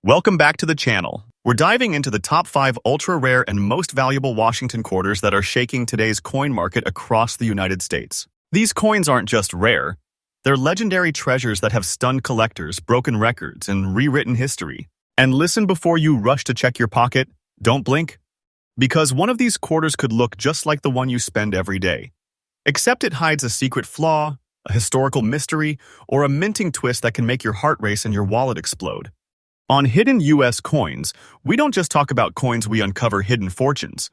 Welcome back to the channel. We're diving into the top 5 ultra-rare and most valuable Washington quarters that are shaking today's coin market across the United States. These coins aren't just rare, they're legendary treasures that have stunned collectors, broken records, and rewritten history. And listen before you rush to check your pocket, don't blink, because one of these quarters could look just like the one you spend every day. Except it hides a secret flaw, a historical mystery, or a minting twist that can make your heart race and your wallet explode. On Hidden U.S. Coins, we don't just talk about coins, we uncover hidden fortunes.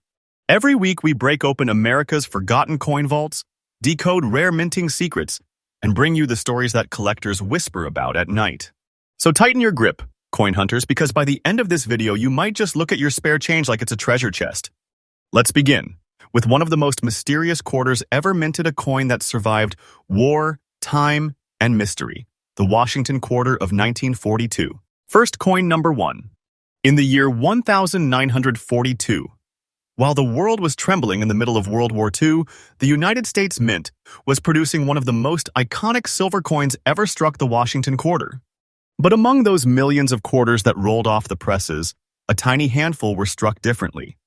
Every week we break open America's forgotten coin vaults, decode rare minting secrets, and bring you the stories that collectors whisper about at night. So tighten your grip, coin hunters, because by the end of this video you might just look at your spare change like it's a treasure chest. Let's begin with one of the most mysterious quarters ever minted, a coin that survived war, time, and mystery, the Washington Quarter of 1942. First coin number 1. In the year 1942, while the world was trembling in the middle of World War II, the United States Mint was producing one of the most iconic silver coins ever struck the Washington Quarter. But among those millions of quarters that rolled off the presses, a tiny handful were struck differently.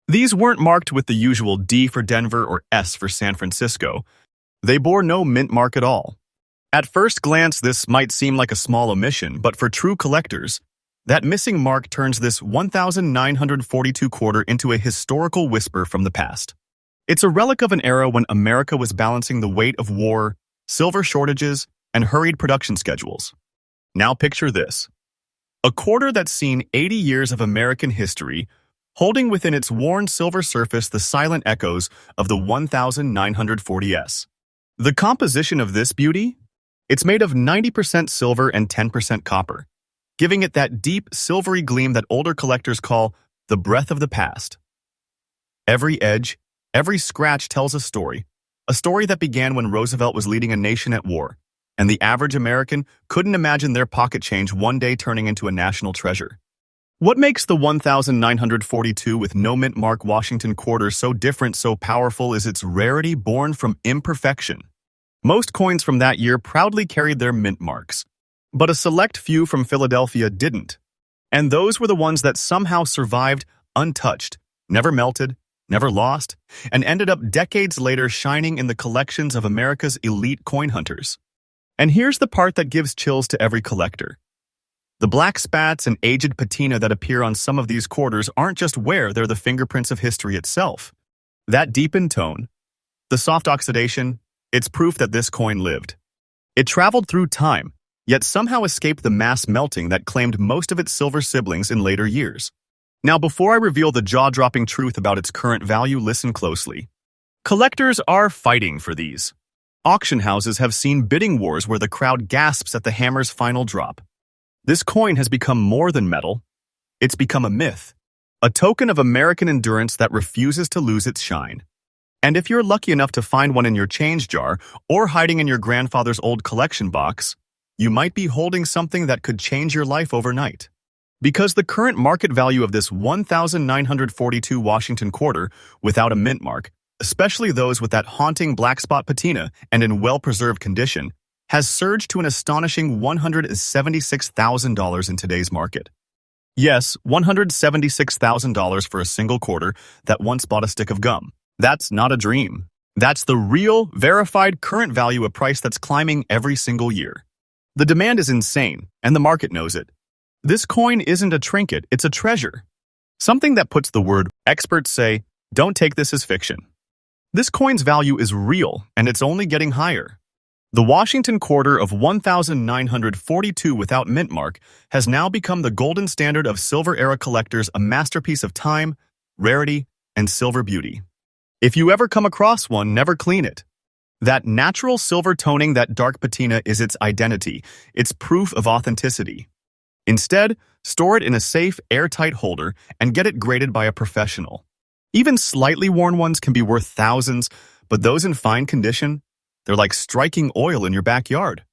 These weren't marked with the usual D for Denver or S for San Francisco. They bore no mint mark at all. At first glance, this might seem like a small omission, but for true collectors, that missing mark turns this 1942 quarter into a historical whisper from the past. It's a relic of an era when America was balancing the weight of war, silver shortages, and hurried production schedules. Now picture this: a quarter that's seen 80 years of American history, holding within its worn silver surface the silent echoes of the 1940s. The composition of this beauty? It's made of 90% silver and 10% copper, giving it that deep, silvery gleam that older collectors call the breath of the past. Every edge, every scratch tells a story that began when Roosevelt was leading a nation at war, and the average American couldn't imagine their pocket change one day turning into a national treasure. What makes the 1942 with no mint mark Washington Quarter so different, so powerful, is its rarity born from imperfection. Most coins from that year proudly carried their mint marks, but a select few from Philadelphia didn't. And those were the ones that somehow survived untouched, never melted, never lost, and ended up decades later shining in the collections of America's elite coin hunters. And here's the part that gives chills to every collector. The black spats and aged patina that appear on some of these quarters aren't just wear, they're the fingerprints of history itself. That deepened tone, the soft oxidation, it's proof that this coin lived. It traveled through time, yet somehow escaped the mass melting that claimed most of its silver siblings in later years. Now, before I reveal the jaw-dropping truth about its current value, listen closely. Collectors are fighting for these. Auction houses have seen bidding wars where the crowd gasps at the hammer's final drop. This coin has become more than metal. It's become a myth, a token of American endurance that refuses to lose its shine. And if you're lucky enough to find one in your change jar or hiding in your grandfather's old collection box, you might be holding something that could change your life overnight. Because the current market value of this 1942 Washington Quarter without a mint mark, especially those with that haunting black spot patina and in well-preserved condition, has surged to an astonishing $176,000 in today's market. Yes, $176,000 for a single quarter that once bought a stick of gum. That's not a dream. That's the real, verified current value, a price that's climbing every single year. The demand is insane, and the market knows it. This coin isn't a trinket, it's a treasure. Something that puts the word experts say, don't take this as fiction. This coin's value is real, and it's only getting higher. The Washington Quarter of 1942 without mint mark has now become the golden standard of silver-era collectors, a masterpiece of time, rarity, and silver beauty. If you ever come across one, never clean it. That natural silver toning, that dark patina is its identity, its proof of authenticity. Instead, store it in a safe, airtight holder and get it graded by a professional. Even slightly worn ones can be worth thousands, but those in fine condition, they're like striking oil in your backyard.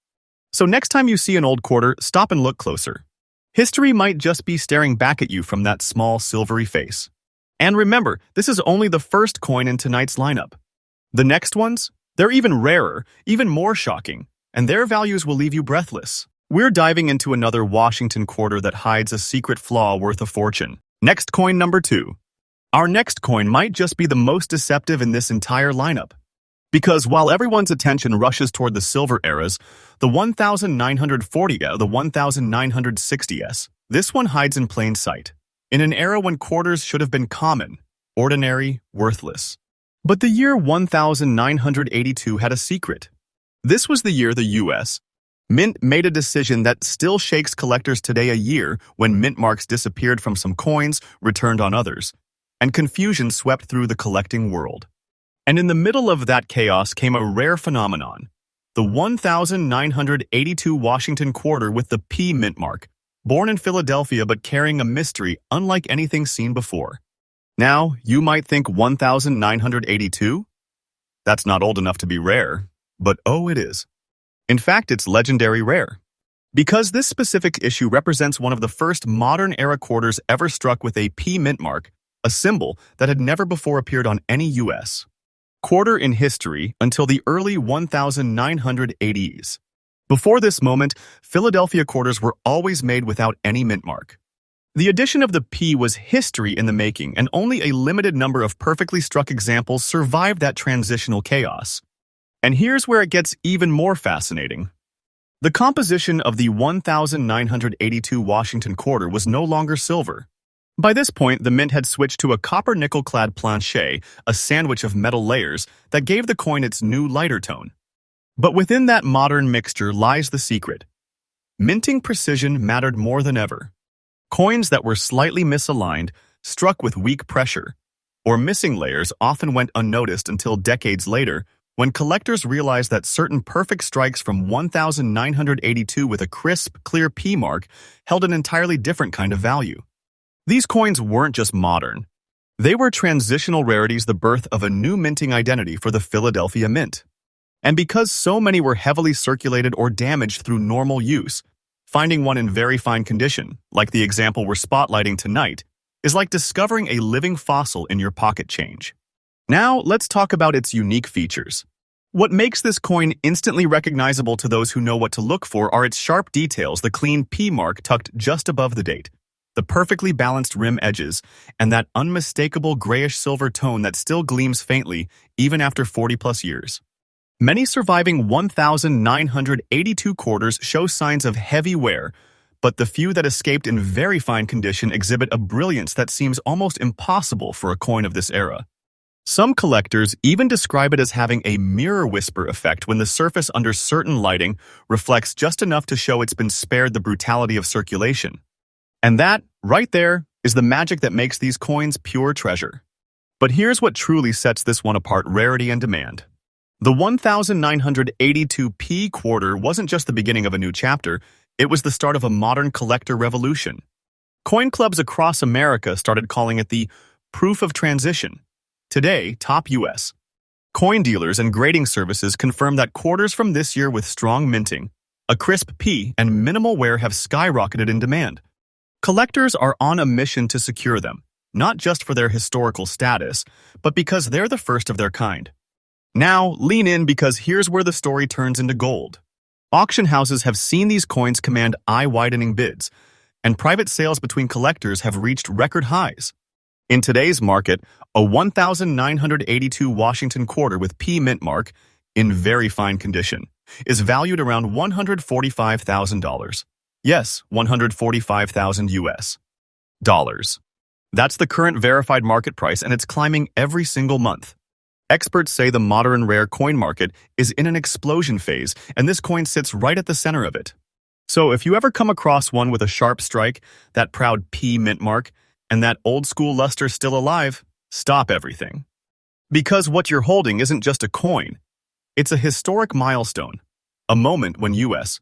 So next time you see an old quarter, stop and look closer. History might just be staring back at you from that small silvery face. And remember, this is only the first coin in tonight's lineup. The next ones, they're even rarer, even more shocking, and their values will leave you breathless. We're diving into another Washington quarter that hides a secret flaw worth a fortune. Next coin number 2. Our next coin might just be the most deceptive in this entire lineup. Because while everyone's attention rushes toward the silver eras, the 1940, the 1960s, this one hides in plain sight, in an era when quarters should have been common, ordinary, worthless. But the year 1982 had a secret. This was the year the U.S. Mint made a decision that still shakes collectors today, a year when mint marks disappeared from some coins, returned on others, and confusion swept through the collecting world. And in the middle of that chaos came a rare phenomenon, the 1982 Washington quarter with the P mint mark, born in Philadelphia but carrying a mystery unlike anything seen before. Now, you might think 1982? That's not old enough to be rare, but oh, it is. In fact, it's legendary rare. Because this specific issue represents one of the first modern-era quarters ever struck with a P mint mark, a symbol that had never before appeared on any U.S. quarter in history until the early 1980s. Before this moment, Philadelphia quarters were always made without any mint mark. The addition of the P was history in the making, and only a limited number of perfectly struck examples survived that transitional chaos. And here's where it gets even more fascinating. The composition of the 1982 Washington quarter was no longer silver. By this point, the mint had switched to a copper-nickel-clad planche, a sandwich of metal layers that gave the coin its new lighter tone. But within that modern mixture lies the secret. Minting precision mattered more than ever. Coins that were slightly misaligned, struck with weak pressure, or missing layers often went unnoticed until decades later, when collectors realized that certain perfect strikes from 1982 with a crisp, clear P mark held an entirely different kind of value. These coins weren't just modern. They were transitional rarities, the birth of a new minting identity for the Philadelphia Mint. And because so many were heavily circulated or damaged through normal use, finding one in very fine condition, like the example we're spotlighting tonight, is like discovering a living fossil in your pocket change. Now, let's talk about its unique features. What makes this coin instantly recognizable to those who know what to look for are its sharp details, the clean P mark tucked just above the date, the perfectly balanced rim edges, and that unmistakable grayish-silver tone that still gleams faintly even after 40-plus years. Many surviving 1982 quarters show signs of heavy wear, but the few that escaped in very fine condition exhibit a brilliance that seems almost impossible for a coin of this era. Some collectors even describe it as having a mirror whisper effect when the surface under certain lighting reflects just enough to show it's been spared the brutality of circulation. And that, right there, is the magic that makes these coins pure treasure. But here's what truly sets this one apart: rarity and demand. The 1982 P quarter wasn't just the beginning of a new chapter, it was the start of a modern collector revolution. Coin clubs across America started calling it the proof of transition. Today, top U.S. coin dealers and grading services confirm that quarters from this year with strong minting, a crisp P, and minimal wear have skyrocketed in demand. Collectors are on a mission to secure them, not just for their historical status, but because they're the first of their kind. Now, lean in, because here's where the story turns into gold. Auction houses have seen these coins command eye-widening bids, and private sales between collectors have reached record highs. In today's market, a 1982 Washington quarter with P mint mark, in very fine condition, is valued around $145,000. Yes, 145,000 US dollars. That's the current verified market price, and it's climbing every single month. Experts say the modern rare coin market is in an explosion phase, and this coin sits right at the center of it. So if you ever come across one with a sharp strike, that proud P mint mark, and that old-school luster still alive, stop everything. Because what you're holding isn't just a coin. It's a historic milestone, a moment when U.S.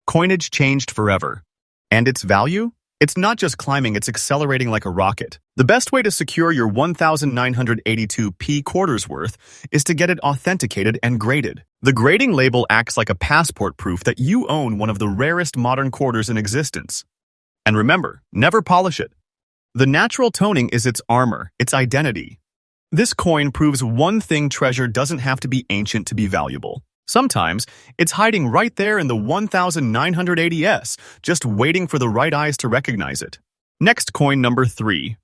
coinage changed forever. And its value? It's not just climbing, it's accelerating like a rocket. The best way to secure your 1982 P quarters worth is to get it authenticated and graded. The grading label acts like a passport proof that you own one of the rarest modern quarters in existence. And remember, never polish it. The natural toning is its armor, its identity. This coin proves one thing: treasure doesn't have to be ancient to be valuable. Sometimes it's hiding right there in the 1980s, just waiting for the right eyes to recognize it. Next, coin number 3.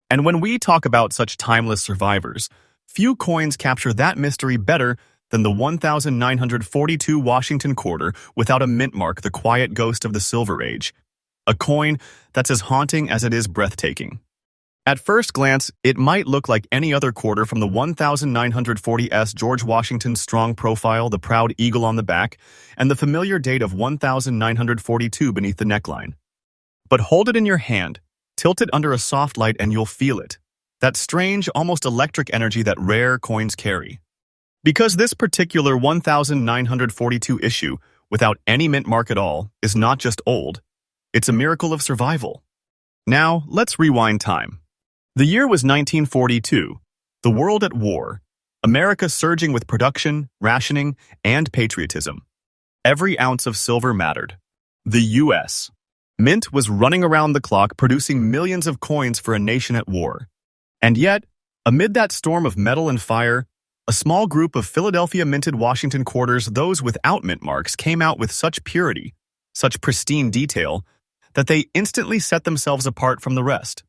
And when we talk about such timeless survivors, few coins capture that mystery better than the 1942 Washington quarter without a mint mark, the quiet ghost of the Silver Age. A coin that's as haunting as it is breathtaking. At first glance, it might look like any other quarter from the 1940s George Washington's strong profile, the proud eagle on the back, and the familiar date of 1942 beneath the neckline. But hold it in your hand, tilt it under a soft light, and you'll feel it. That strange, almost electric energy that rare coins carry. Because this particular 1942 issue, without any mint mark at all, is not just old, it's a miracle of survival. Now, let's rewind time. The year was 1942, the world at war, America surging with production, rationing, and patriotism. Every ounce of silver mattered. The U.S. Mint was running around the clock producing millions of coins for a nation at war. And yet, amid that storm of metal and fire, a small group of Philadelphia minted Washington quarters, those without mint marks, came out with such purity, such pristine detail, that they instantly set themselves apart from the rest.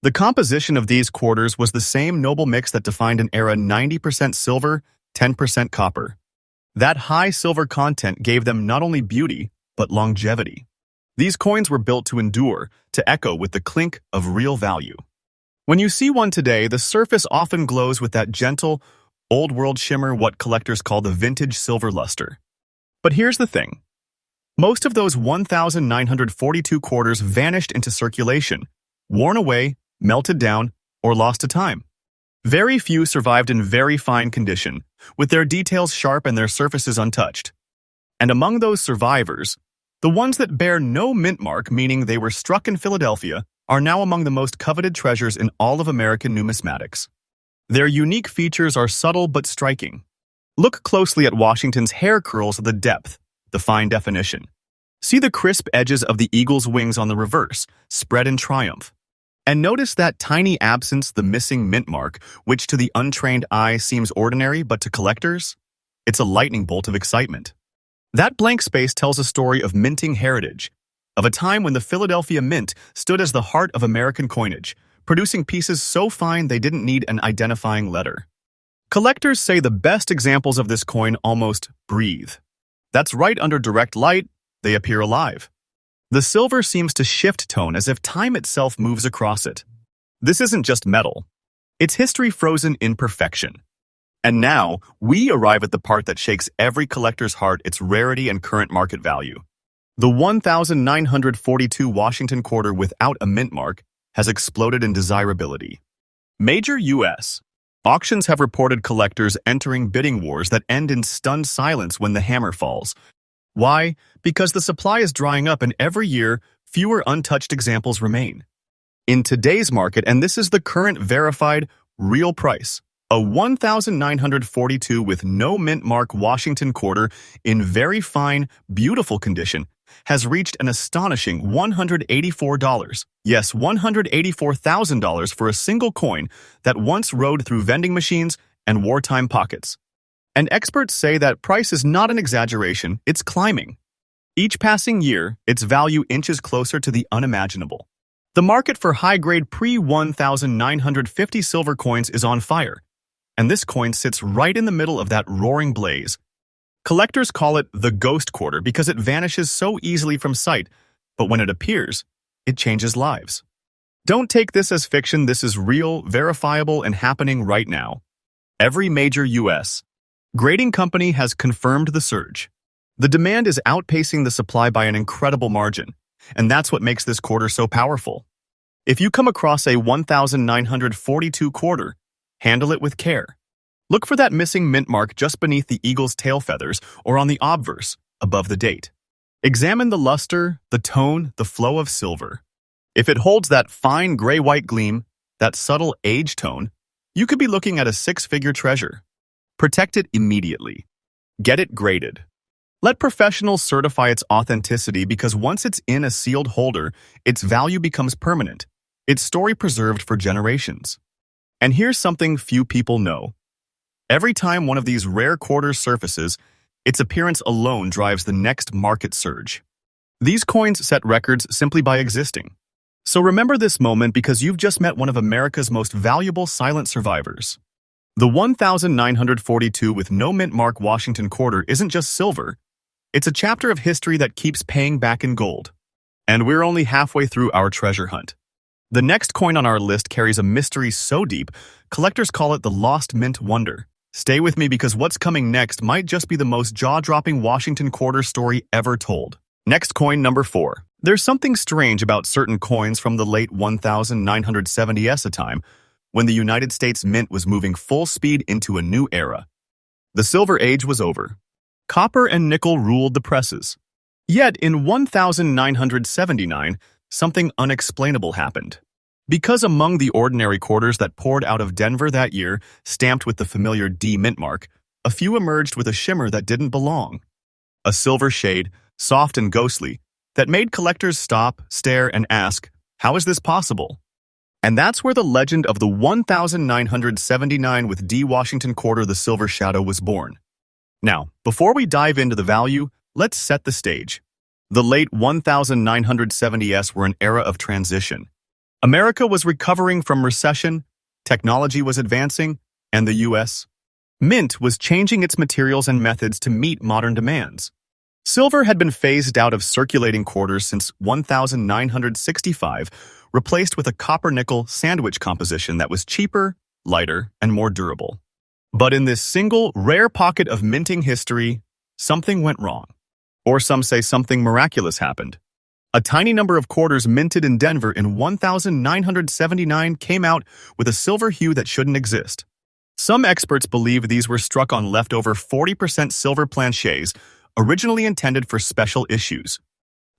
The composition of these quarters was the same noble mix that defined an era: 90% silver, 10% copper. That high silver content gave them not only beauty, but longevity. These coins were built to endure, to echo with the clink of real value. When you see one today, the surface often glows with that gentle, old-world shimmer, what collectors call the vintage silver luster. But here's the thing. Most of those 1942 quarters vanished into circulation, worn away, melted down, or lost to time. Very few survived in very fine condition, with their details sharp and their surfaces untouched. And among those survivors, the ones that bear no mint mark, meaning they were struck in Philadelphia, are now among the most coveted treasures in all of American numismatics. Their unique features are subtle but striking. Look closely at Washington's hair curls at the depth, the fine definition. See the crisp edges of the eagle's wings on the reverse, spread in triumph. And notice that tiny absence, the missing mint mark, which to the untrained eye seems ordinary, but to collectors, it's a lightning bolt of excitement. That blank space tells a story of minting heritage, of a time when the Philadelphia Mint stood as the heart of American coinage, producing pieces so fine they didn't need an identifying letter. Collectors say the best examples of this coin almost breathe. That's right, under direct light, they appear alive. The silver seems to shift tone as if time itself moves across it. This isn't just metal. It's history frozen in perfection. And now, we arrive at the part that shakes every collector's heart, its rarity and current market value. The 1942 Washington quarter without a mint mark has exploded in desirability. Major U.S. auctions have reported collectors entering bidding wars that end in stunned silence when the hammer falls. Why? Because the supply is drying up and every year, fewer untouched examples remain. In today's market, and this is the current verified, real price, a 1942 with no mint mark Washington quarter in very fine, beautiful condition has reached an astonishing $184. Yes, $184,000 for a single coin that once rode through vending machines and wartime pockets. And experts say that price is not an exaggeration, it's climbing. Each passing year, its value inches closer to the unimaginable. The market for high-grade pre-1950 silver coins is on fire, and this coin sits right in the middle of that roaring blaze. Collectors call it the ghost quarter because it vanishes so easily from sight, but when it appears, it changes lives. Don't take this as fiction, this is real, verifiable, and happening right now. Every major U.S. grading company has confirmed the surge. The demand is outpacing the supply by an incredible margin, and that's what makes this quarter so powerful. If you come across a 1942 quarter, handle it with care. Look for that missing mint mark just beneath the eagle's tail feathers or on the obverse, above the date. Examine the luster, the tone, the flow of silver. If it holds that fine gray-white gleam, that subtle age tone, you could be looking at a six-figure treasure. Protect it immediately. Get it graded. Let professionals certify its authenticity because once it's in a sealed holder, its value becomes permanent, its story preserved for generations. And here's something few people know. Every time one of these rare quarters surfaces, Its appearance alone drives the next market surge. These coins set records simply by existing. So remember this moment because you've just met one of America's most valuable silent survivors. The 1942 with no mint mark Washington quarter isn't just silver. It's a chapter of history that keeps paying back in gold. And we're only halfway through our treasure hunt. The next coin on our list carries a mystery so deep, collectors call it the Lost Mint Wonder. Stay with me because what's coming next might just be the most jaw-dropping Washington quarter story ever told. Next coin number 4. There's something strange about certain coins from the late 1970s a time when the United States Mint was moving full speed into a new era. The Silver Age was over. Copper and nickel ruled the presses. Yet in 1979, something unexplainable happened. Because among the ordinary quarters that poured out of Denver that year, stamped with the familiar D mint mark, a few emerged with a shimmer that didn't belong. A silver shade, soft and ghostly, that made collectors stop, stare, and ask, how is this possible? And that's where the legend of the 1979 with D Washington quarter the Silver Shadow was born. Now, before we dive into the value, let's set the stage. The late 1970s were an era of transition. America was recovering from recession, technology was advancing, and the U.S. Mint was changing its materials and methods to meet modern demands. Silver had been phased out of circulating quarters since 1965, replaced with a copper-nickel sandwich composition that was cheaper, lighter, and more durable. But in this single, rare pocket of minting history, something went wrong. Or some say something miraculous happened. A tiny number of quarters minted in Denver in 1979 came out with a silver hue that shouldn't exist. Some experts believe these were struck on leftover 40% silver planchets, originally intended for special issues.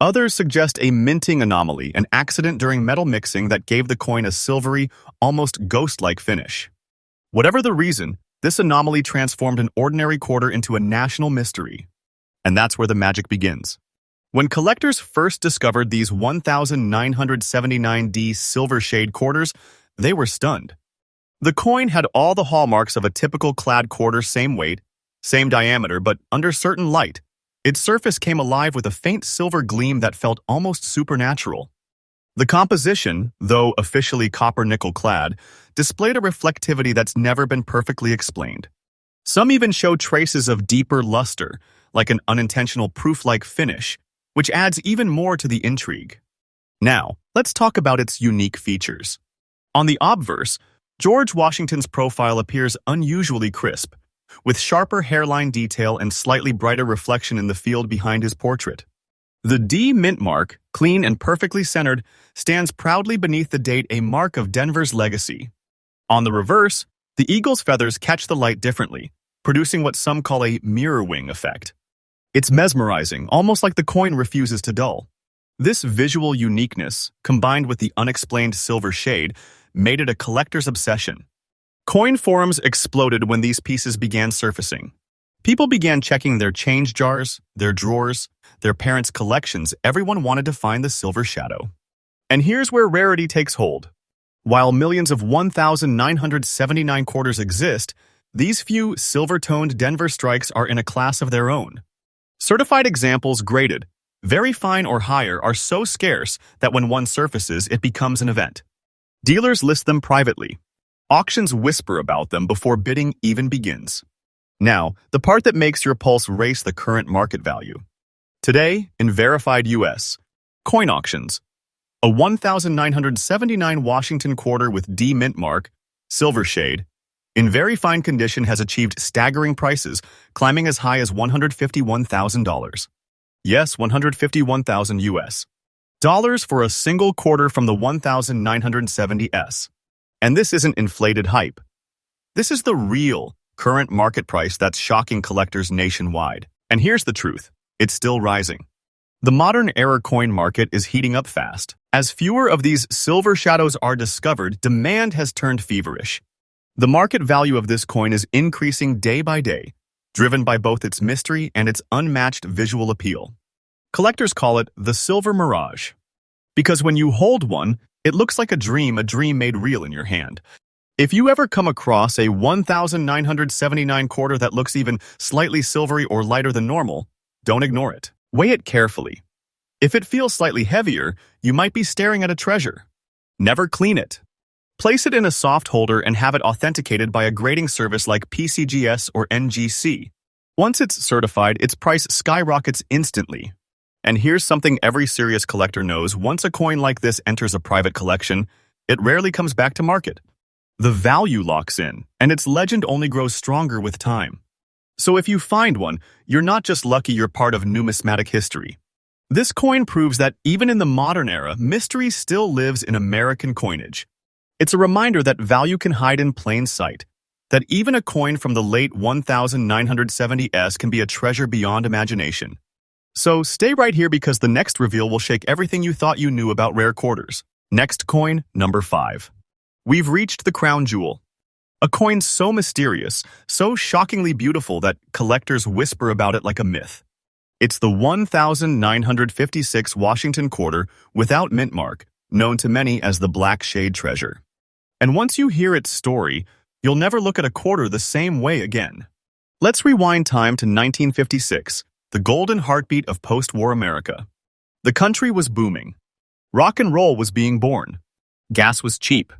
Others suggest a minting anomaly, an accident during metal mixing that gave the coin a silvery, almost ghost-like finish. Whatever the reason, this anomaly transformed an ordinary quarter into a national mystery. And that's where the magic begins. When collectors first discovered these 1979D silver shade quarters, they were stunned. The coin had all the hallmarks of a typical clad quarter, same weight, same diameter, but under certain light, its surface came alive with a faint silver gleam that felt almost supernatural. The composition, though officially copper-nickel clad, displayed a reflectivity that's never been perfectly explained. Some even show traces of deeper luster, like an unintentional proof-like finish, which adds even more to the intrigue. Now, let's talk about its unique features. On the obverse, George Washington's profile appears unusually crisp, with sharper hairline detail and slightly brighter reflection in the field behind his portrait. The D mint mark, clean and perfectly centered, stands proudly beneath the date, a mark of Denver's legacy. On the reverse, the eagle's feathers catch the light differently, producing what some call a mirror wing effect. It's mesmerizing, almost like the coin refuses to dull. This visual uniqueness, combined with the unexplained silver shade, made it a collector's obsession. Coin forums exploded when these pieces began surfacing. People began checking their change jars, their drawers, their parents' collections. Everyone wanted to find the Silver Shadow. And here's where rarity takes hold. While millions of 1979 quarters exist, these few silver-toned Denver strikes are in a class of their own. Certified examples graded, very fine or higher, are so scarce that when one surfaces, it becomes an event. Dealers list them privately. Auctions whisper about them before bidding even begins. Now, the part that makes your pulse race: the current market value. Today, in verified U.S. coin auctions, a 1979 Washington quarter with D mint mark, silver shade, in very fine condition has achieved staggering prices, climbing as high as $151,000. Yes, $151,000 US dollars for a single quarter from the 1970s. And this isn't inflated hype. This is the real, current market price that's shocking collectors nationwide. And here's the truth: it's still rising. The modern era coin market is heating up fast. As fewer of these silver shadows are discovered, demand has turned feverish. The market value of this coin is increasing day by day, driven by both its mystery and its unmatched visual appeal. Collectors call it the Silver Mirage, because when you hold one, it looks like a dream made real in your hand. If you ever come across a 1,979 quarter that looks even slightly silvery or lighter than normal, don't ignore it. Weigh it carefully. If it feels slightly heavier, you might be staring at a treasure. Never clean it. Place it in a soft holder and have it authenticated by a grading service like PCGS or NGC. Once it's certified, its price skyrockets instantly. And here's something every serious collector knows: once a coin like this enters a private collection, it rarely comes back to market. The value locks in, and its legend only grows stronger with time. So if you find one, you're not just lucky, you're part of numismatic history. This coin proves that even in the modern era, mystery still lives in American coinage. It's a reminder that value can hide in plain sight, that even a coin from the late 1970s can be a treasure beyond imagination. So stay right here, because the next reveal will shake everything you thought you knew about rare quarters. Next coin, number 5. We've reached the crown jewel. A coin so mysterious, so shockingly beautiful that collectors whisper about it like a myth. It's the 1956 Washington quarter without mint mark, known to many as the Black Shade treasure. And once you hear its story, you'll never look at a quarter the same way again. Let's rewind time to 1956, the golden heartbeat of post-war America. The country was booming. Rock and roll was being born. Gas was cheap.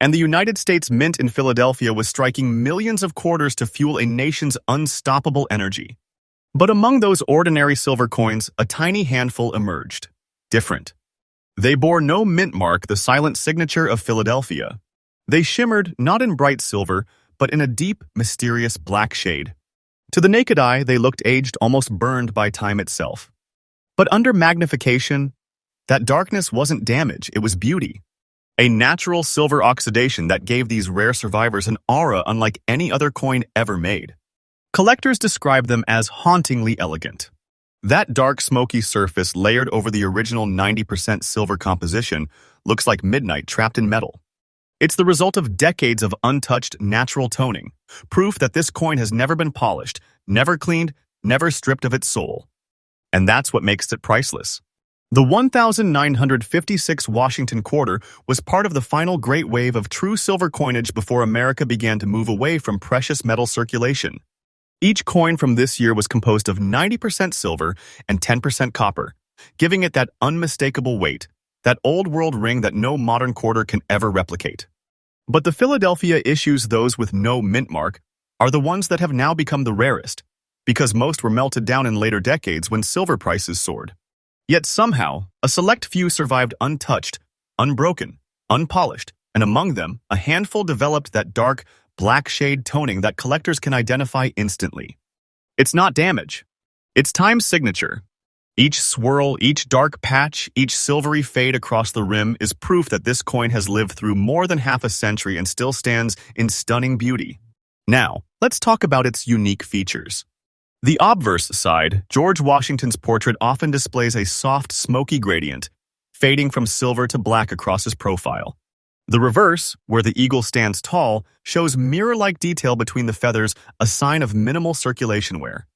And the United States Mint in Philadelphia was striking millions of quarters to fuel a nation's unstoppable energy. But among those ordinary silver coins, a tiny handful emerged. Different. They bore no mint mark, the silent signature of Philadelphia. They shimmered not in bright silver, but in a deep, mysterious black shade. To the naked eye, they looked aged, almost burned by time itself. But under magnification, that darkness wasn't damage, it was beauty. A natural silver oxidation that gave these rare survivors an aura unlike any other coin ever made. Collectors describe them as hauntingly elegant. That dark, smoky surface layered over the original 90% silver composition looks like midnight trapped in metal. It's the result of decades of untouched natural toning, proof that this coin has never been polished, never cleaned, never stripped of its soul. And that's what makes it priceless. The 1956 Washington quarter was part of the final great wave of true silver coinage before America began to move away from precious metal circulation. Each coin from this year was composed of 90% silver and 10% copper, giving it that unmistakable weight, that old-world ring that no modern quarter can ever replicate. But the Philadelphia issues, those with no mint mark, are the ones that have now become the rarest, because most were melted down in later decades when silver prices soared. Yet somehow, a select few survived untouched, unbroken, unpolished, and among them, a handful developed that dark, black shade toning that collectors can identify instantly. It's not damage. It's time's signature. Each swirl, each dark patch, each silvery fade across the rim is proof that this coin has lived through more than half a century and still stands in stunning beauty. Now, let's talk about its unique features. The obverse side, George Washington's portrait, often displays a soft, smoky gradient, fading from silver to black across his profile. The reverse, where the eagle stands tall, shows mirror-like detail between the feathers, a sign of minimal circulation wear.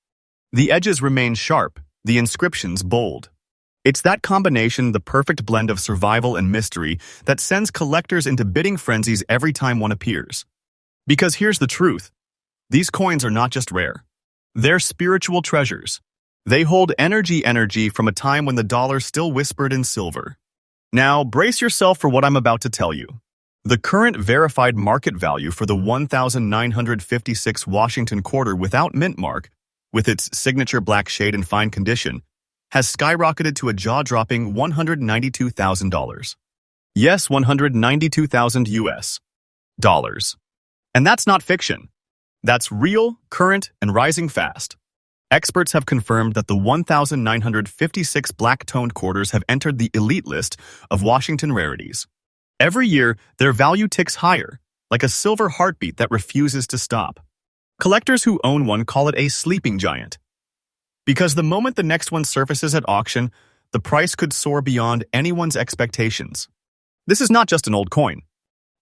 The edges remain sharp, the inscriptions bold. It's that combination, the perfect blend of survival and mystery, that sends collectors into bidding frenzies every time one appears. Because here's the truth. These coins are not just rare. They're spiritual treasures. They hold energy from a time when the dollar still whispered in silver. Now, brace yourself for what I'm about to tell you. The current verified market value for the 1956 Washington quarter without mint mark, with its signature black shade and fine condition, has skyrocketed to a jaw-dropping $192,000. Yes, $192,000 US dollars. And that's not fiction. That's real, current, and rising fast. Experts have confirmed that the 1956 black-toned quarters have entered the elite list of Washington rarities. Every year, their value ticks higher, like a silver heartbeat that refuses to stop. Collectors who own one call it a sleeping giant. Because the moment the next one surfaces at auction, the price could soar beyond anyone's expectations. This is not just an old coin.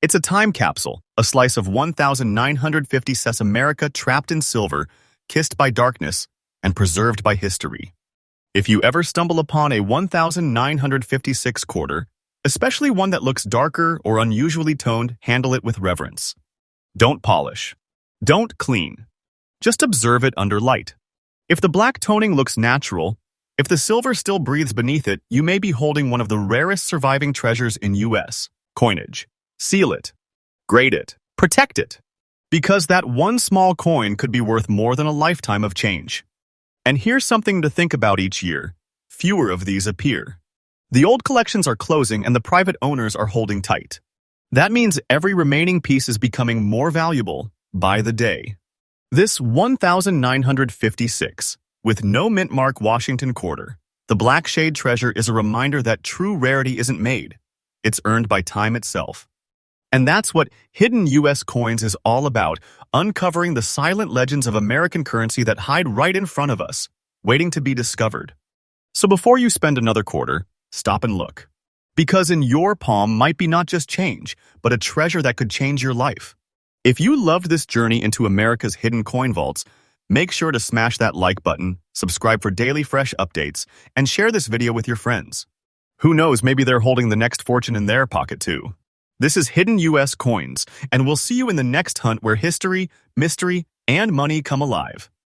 It's a time capsule, a slice of 1956 America trapped in silver, kissed by darkness, and preserved by history. If you ever stumble upon a 1956 quarter, Especially one that looks darker or unusually toned, handle it with reverence. Don't polish. Don't clean. Just observe it under light. If the black toning looks natural, if the silver still breathes beneath it, you may be holding one of the rarest surviving treasures in U.S. coinage. Seal it. Grade it. Protect it. Because that one small coin could be worth more than a lifetime of change. And here's something to think about each year. Fewer of these appear. The old collections are closing and the private owners are holding tight. That means every remaining piece is becoming more valuable by the day. This 1956, with no mint mark Washington quarter, the black shade treasure is a reminder that true rarity isn't made. It's earned by time itself. And that's what Hidden U.S. Coins is all about, uncovering the silent legends of American currency that hide right in front of us, waiting to be discovered. So before you spend another quarter, stop and look. Because in your palm might be not just change, but a treasure that could change your life. If you loved this journey into America's hidden coin vaults, make sure to smash that like button, subscribe for daily fresh updates, and share this video with your friends. Who knows, maybe they're holding the next fortune in their pocket too. This is Hidden U.S. Coins, and we'll see you in the next hunt where history, mystery, and money come alive.